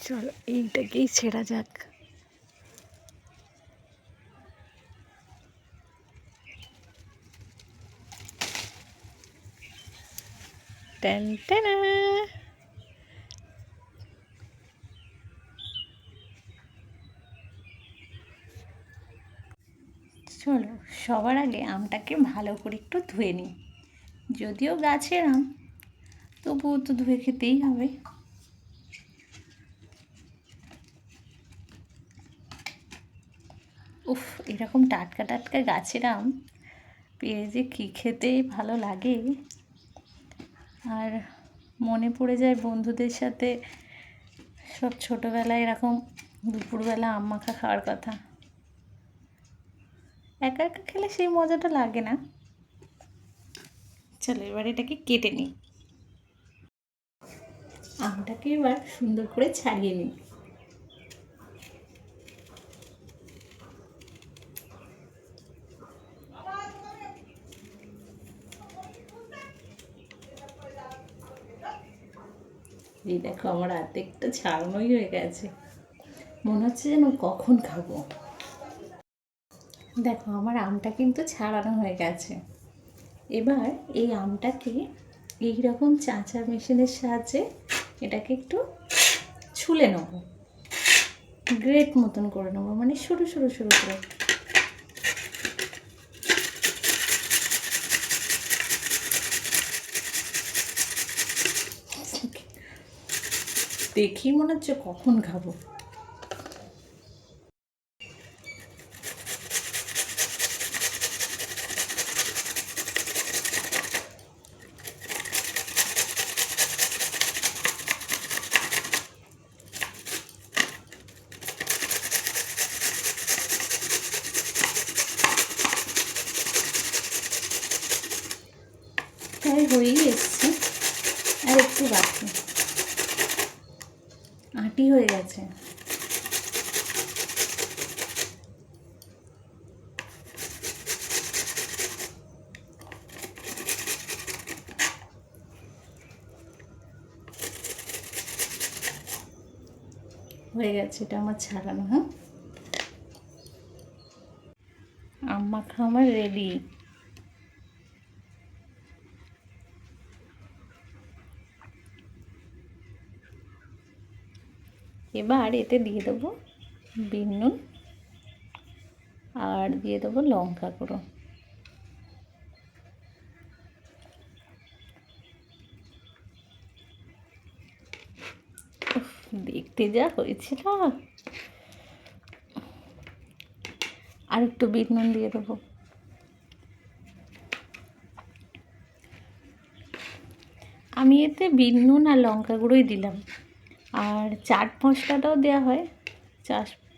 চলো এইটাকেই ছেড়া যাক। টেন টেনা। চলো সবার আগে আমটাকে ভালো করে একটু ধুয়ে নিই। যদিও গাছের আম, তবুও তো ধুয়ে খেতেই হবে। উফ, এরকম টাটকা টাটকা গাছের আম পেয়ে যে কী খেতে ভালো লাগে। আর মনে পড়ে যায় বন্ধুদের সাথে সব ছোটোবেলায় এরকম দুপুরবেলা আম মাখা খাওয়ার কথা। একা একা খেলে সেই মজাটা লাগে না। চলো এবার এটাকে কেটে নিই। আমটাকে এবার সুন্দর করে ছাড়িয়ে নিই। এই দেখো আমার অর্ধেকটা ছাড়ানোই হয়ে গেছে, মনে হচ্ছে যেন কখন খাবো। দেখো আমার আমটা কিন্তু ছাড়ানো হয়ে গেছে। এবার এই আমটাকে এইরকম চাঁচা মেশিনের সাহায্যে এটাকে একটু ছুলে নেবো, গ্রেট মতন করে নেবো, মানে সরু সরু সরু করে। দেখি মনে হচ্ছে কখন খাবো। প্রায় হয়েই এসছে, আর একটু বাকি। আটি হয়ে গেছে। হয়ে গেছে এটা আমার ছাড়ানো। হ্যাঁ, আম মাখা আমার রেডি। এবার এতে দিয়ে দেবো বিট নুন আর দিয়ে দেবো লঙ্কা গুঁড়ো। দেখতে যা হয়েছিল। আর একটু বিট নুন দিয়ে দেবো। আমি এতে বিট নুন আর লঙ্কা গুঁড়োই দিলাম, আর চাট মশলাটাও দেওয়া হয়।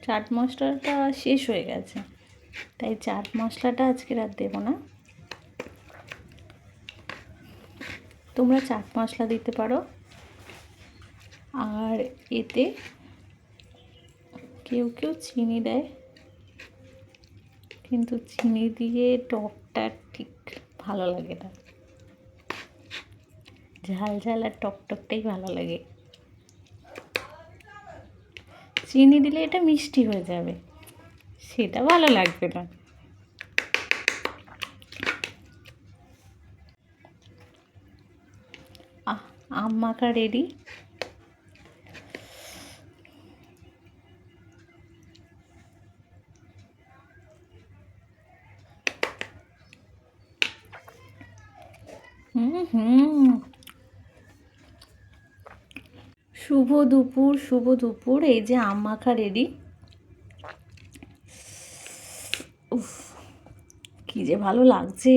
চাট মশলাটা শেষ হয়ে গেছে, তাই চাট মশলাটা আজকে আর দেবো না। তোমরা চাট মশলা দিতে পারো। আর এতে কেউ কেউ চিনি দেয়, কিন্তু চিনি দিয়ে টকটা ঠিক ভালো লাগে না। ঝাল ঝাল আর টকটকটাই ভালো লাগে। চিনি দিলে এটা মিষ্টি হয়ে যাবে, সেটা ভালো লাগবে না। আম মাখা রেডি। শুভ দুপুর, শুভ দুপুর। এই যে আম মাখা রেডি। উফ, কি যে ভালো লাগছে,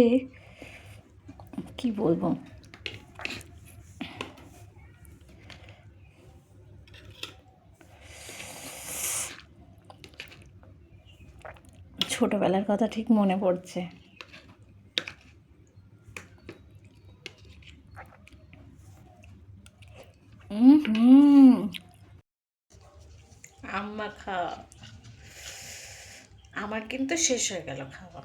কি বলবো। ছোটবেলার কথা ঠিক মনে পড়ছে। আম মাখা আমার কিন্তু শেষ হয়ে গেল খাওয়া।